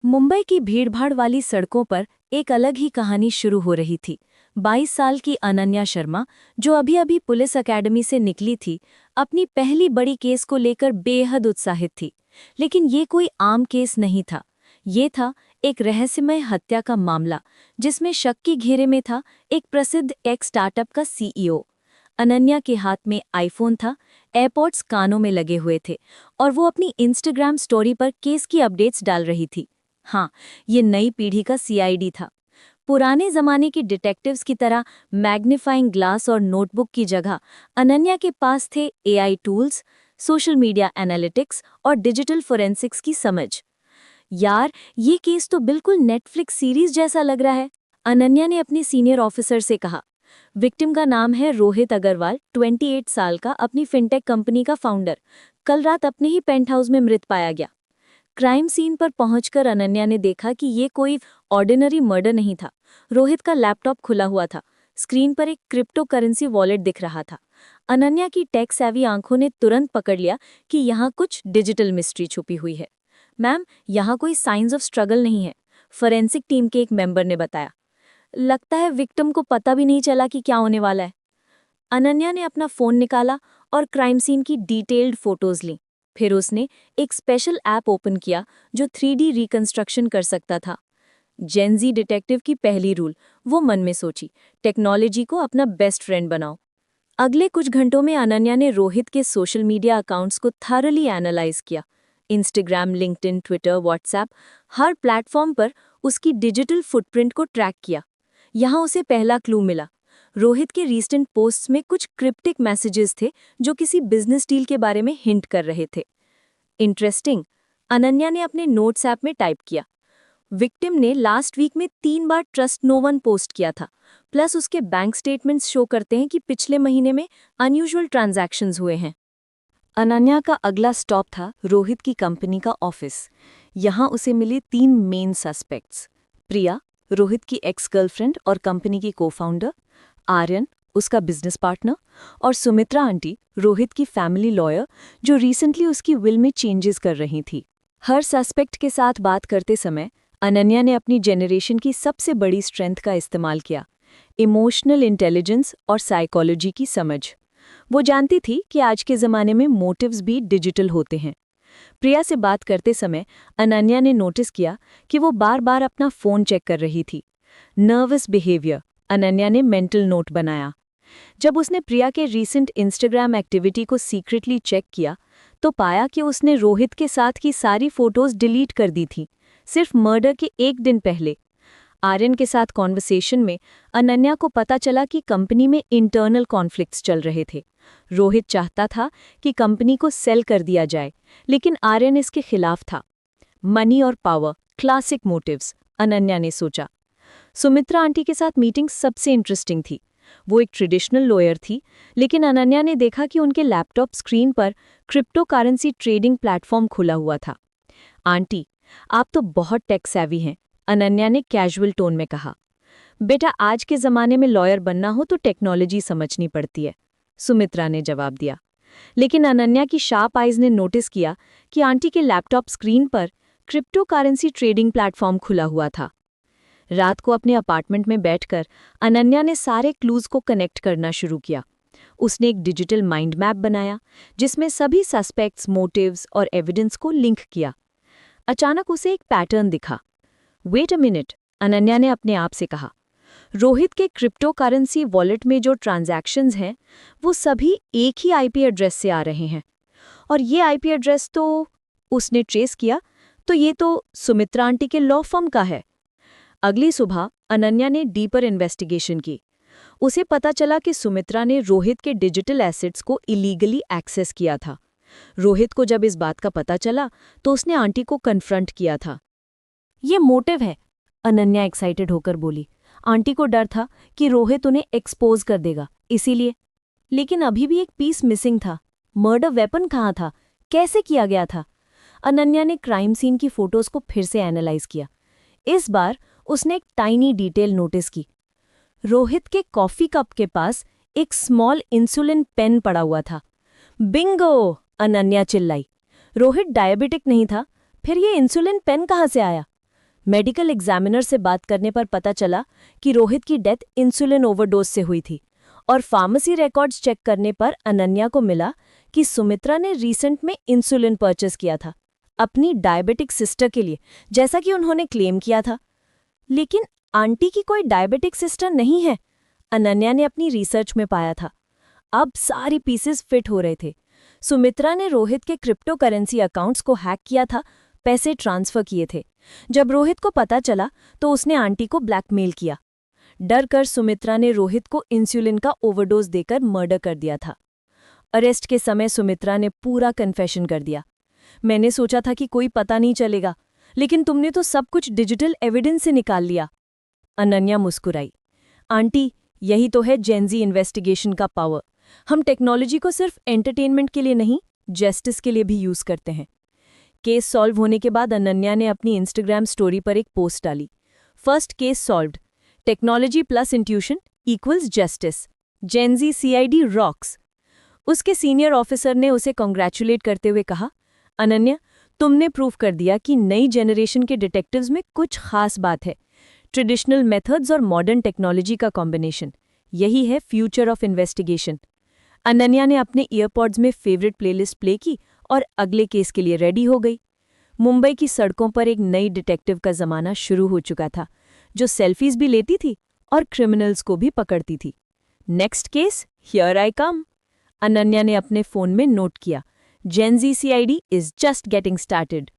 मुंबई की भीड़भाड़ वाली सड़कों पर एक अलग ही कहानी शुरू हो रही थी। 22 साल की अनन्या शर्मा, जो अभी अभी पुलिस अकेडमी से निकली थी, अपनी पहली बड़ी केस को लेकर बेहद उत्साहित थी। लेकिन ये कोई आम केस नहीं था। ये था एक रहस्यमय हत्या का मामला, जिसमें शक की घेरे में था एक प्रसिद्ध टेक स्टार्टअप का सीईओ। अनन्या के हाथ में आईफोन था, एयरपॉड्स कानों में लगे हुए थे और वो अपनी इंस्टाग्राम स्टोरी पर केस की अपडेट्स डाल रही थी। हाँ, ये नई पीढ़ी का सीआईडी था। पुराने जमाने के डिटेक्टिव्स की तरह मैग्नीफाइंग ग्लास और नोटबुक की जगह अनन्या के पास थे AI tools, social media analytics और डिजिटल फोरेंसिक्स की समझ। यार, ये केस तो बिल्कुल नेटफ्लिक्स सीरीज जैसा लग रहा है, अनन्या ने अपने सीनियर ऑफिसर से कहा। विक्टिम का नाम है रोहित अग्रवाल, 28 साल का, अपनी फिनटेक कंपनी का फाउंडर। कल रात अपने ही पेंट हाउस में मृत पाया गया। क्राइम सीन पर पहुंचकर अनन्या ने देखा कि ये कोई ऑर्डिनरी मर्डर नहीं था। रोहित का लैपटॉप खुला हुआ था। स्क्रीन पर एक क्रिप्टो करेंसी वॉलेट दिख रहा था। अनन्या की टेक सेवी आंखों ने तुरंत पकड़ लिया कि यहाँ कुछ डिजिटल मिस्ट्री छुपी हुई है। मैम, यहाँ कोई साइंस ऑफ स्ट्रगल नहीं है, फोरेंसिक टीम के एक मेंबर ने बताया। लगता है विक्टिम को पता भी नहीं चला कि क्या होने वाला है। अनन्या ने अपना फोन निकाला और क्राइम सीन की डिटेल्ड फोटोज लीं। फिर उसने एक स्पेशल ऐप ओपन किया जो 3D रिकंस्ट्रक्शन कर सकता था। जेनजी डिटेक्टिव की पहली रूल, वो मन में सोची, टेक्नोलॉजी को अपना बेस्ट फ्रेंड बनाओ। अगले कुछ घंटों में अनन्या ने रोहित के सोशल मीडिया अकाउंट्स को थॉरली एनालाइज किया। इंस्टाग्राम, लिंक्डइन, ट्विटर, व्हाट्सएप, हर प्लेटफॉर्म पर उसकी डिजिटल फुटप्रिंट को ट्रैक किया। यहाँ उसे पहला क्लू मिला। रोहित के रीसेंट पोस्ट्स में कुछ क्रिप्टिक मैसेजेस थे जो किसी बिजनेस डील के बारे में हिंट कर रहे थे। इंटरेस्टिंग, अनन्या ने अपने नोट्स ऐप में टाइप किया। विक्टिम ने लास्ट वीक में 3 बार ट्रस्ट नो वन पोस्ट किया था, प्लस उसके बैंक स्टेटमेंट्स शो करते हैं कि पिछले महीने में अनयूजुअल ट्रांजैक्शंस हुए हैं। अनन्या का अगला स्टॉप था रोहित की कंपनी का ऑफिस। यहाँ उसे मिले 3 मेन सस्पेक्ट्स: प्रिया, रोहित की एक्स गर्लफ्रेंड और कंपनी की को-फाउंडर; आर्यन, उसका बिजनेस पार्टनर; और सुमित्रा आंटी, रोहित की फैमिली लॉयर, जो रिसेंटली उसकी विल में चेंजेस कर रही थी। हर सस्पेक्ट के साथ बात करते समय अनन्या ने अपनी जनरेशन की सबसे बड़ी स्ट्रेंथ का इस्तेमाल किया: इमोशनल इंटेलिजेंस और साइकोलॉजी की समझ। वो जानती थी कि आज के ज़माने में मोटिव्स भी डिजिटल होते हैं। प्रिया से बात करते समय अनन्या ने नोटिस किया कि वो बार बार अपना फ़ोन चेक कर रही थी। नर्वस बिहेवियर, अनन्या ने मेंटल नोट बनाया। जब उसने प्रिया के रीसेंट इंस्टाग्राम एक्टिविटी को सीक्रेटली चेक किया तो पाया कि उसने रोहित के साथ की सारी फोटोज डिलीट कर दी थी, सिर्फ मर्डर के एक दिन पहले। आर्यन के साथ कॉन्वर्सेशन में अनन्या को पता चला कि कंपनी में इंटरनल कॉन्फ्लिक्ट्स चल रहे थे। रोहित चाहता था कि कंपनी को सेल कर दिया जाए, लेकिन आर्यन इसके खिलाफ था। मनी और पावर, क्लासिक मोटिव्स, अनन्या ने सोचा। सुमित्रा आंटी के साथ मीटिंग सबसे इंटरेस्टिंग थी। वो एक ट्रेडिशनल लॉयर थी, लेकिन अनन्या ने देखा कि उनके लैपटॉप स्क्रीन पर क्रिप्टो करेंसी ट्रेडिंग प्लेटफॉर्म खुला हुआ था। आंटी, आप तो बहुत टेक सेवी हैं, अनन्या ने कैजुअल टोन में कहा। बेटा, आज के ज़माने में लॉयर बनना हो तो टेक्नोलॉजी समझनी पड़ती है, सुमित्रा ने जवाब दिया। लेकिन अनन्या की शार्प आइज ने नोटिस किया कि आंटी के लैपटॉप स्क्रीन पर क्रिप्टो करेंसी ट्रेडिंग प्लेटफॉर्म खुला हुआ था। रात को अपने अपार्टमेंट में बैठकर अनन्या ने सारे क्लूज को कनेक्ट करना शुरू किया। उसने एक डिजिटल माइंड मैप बनाया जिसमें सभी सस्पेक्ट्स, मोटिव्स और एविडेंस को लिंक किया। अचानक उसे एक पैटर्न दिखा। वेट अ मिनट, अनन्या ने अपने आप से कहा। रोहित के क्रिप्टो करेंसी वॉलेट में जो ट्रांजैक्शंस हैं वो सभी एक ही आईपी एड्रेस से आ रहे हैं, और ये आईपी एड्रेस तो उसने ट्रेस किया तो ये तो सुमित्रा आंटी के लॉ फर्म का है। अगली सुबह अनन्या ने डीपर इन्वेस्टिगेशन की। उसे पता चला कि सुमित्रा ने रोहित के डिजिटल एसेट्स को इलीगली एक्सेस किया था। रोहित को जब इस बात का पता चला तो उसने आंटी को कन्फ्रंट किया था। ये मोटिव है, अनन्या एक्साइटेड होकर बोली। आंटी को डर था कि रोहित उन्हें एक्सपोज कर देगा, इसीलिए। लेकिन अभी भी एक पीस मिसिंग था। मर्डर वेपन कहाँ था, कैसे किया गया था? अनन्या ने क्राइम सीन की फोटोज को फिर से एनालाइज किया। इस बार उसने एक टाइनी डिटेल नोटिस की। रोहित के कॉफी कप के पास एक स्मॉल इंसुलिन पेन पड़ा हुआ था। बिंगो, अनन्या चिल्लाई। रोहित डायबिटिक नहीं था, फिर ये इंसुलिन पेन कहाँ से आया? मेडिकल एग्जामिनर से बात करने पर पता चला कि रोहित की डेथ इंसुलिन ओवरडोज से हुई थी और फार्मेसी रिकॉर्ड्स चेक करने पर अनन्या को मिला कि सुमित्रा ने रिसेंट में इंसुलिन परचेस किया था अपनी डायबिटिक सिस्टर के लिए, जैसा कि उन्होंने क्लेम किया था। लेकिन आंटी की कोई डायबिटिक सिस्टर नहीं है, अनन्या ने अपनी रिसर्च में पाया था। अब सारी पीसेस फिट हो रहे थे। सुमित्रा ने रोहित के क्रिप्टो करेंसी अकाउंट्स को हैक किया था, पैसे ट्रांसफर किए थे। जब रोहित को पता चला तो उसने आंटी को ब्लैकमेल किया। डर कर सुमित्रा ने रोहित को इंसुलिन का ओवरडोज देकर मर्डर कर दिया था। अरेस्ट के समय सुमित्रा ने पूरा कन्फेशन कर दिया। मैंने सोचा था कि कोई पता नहीं चलेगा, लेकिन तुमने तो सब कुछ डिजिटल एविडेंस से निकाल लिया। अनन्या मुस्कुराई। आंटी, यही तो है जेनजी इन्वेस्टिगेशन का पावर। हम टेक्नोलॉजी को सिर्फ एंटरटेनमेंट के लिए नहीं, जस्टिस के लिए भी यूज करते हैं। केस सॉल्व होने के बाद अनन्या ने अपनी इंस्टाग्राम स्टोरी पर एक पोस्ट डाली। First case solved, technology plus intuition equals justice, Gen Z CID rocks. उसके सीनियर ऑफिसर ने उसे कॉन्ग्रेचुलेट करते हुए कहा, अनन्या, तुमने प्रूव कर दिया कि नई जनरेशन के डिटेक्टिव्स में कुछ खास बात है। ट्रेडिशनल मेथड्स और मॉडर्न टेक्नोलॉजी का कॉम्बिनेशन, यही है फ्यूचर ऑफ इन्वेस्टिगेशन। अनन्या ने अपने ईयरपॉड्स में फेवरेट प्लेलिस्ट प्ले की और अगले केस के लिए रेडी हो गई। मुंबई की सड़कों पर एक नई डिटेक्टिव का जमाना शुरू हो चुका था, जो सेल्फीज भी लेती थी और क्रिमिनल्स को भी पकड़ती थी। नेक्स्ट केस, हियर आई कम। अनन्या ने अपने फोन में नोट किया, Gen Z CID is just getting started.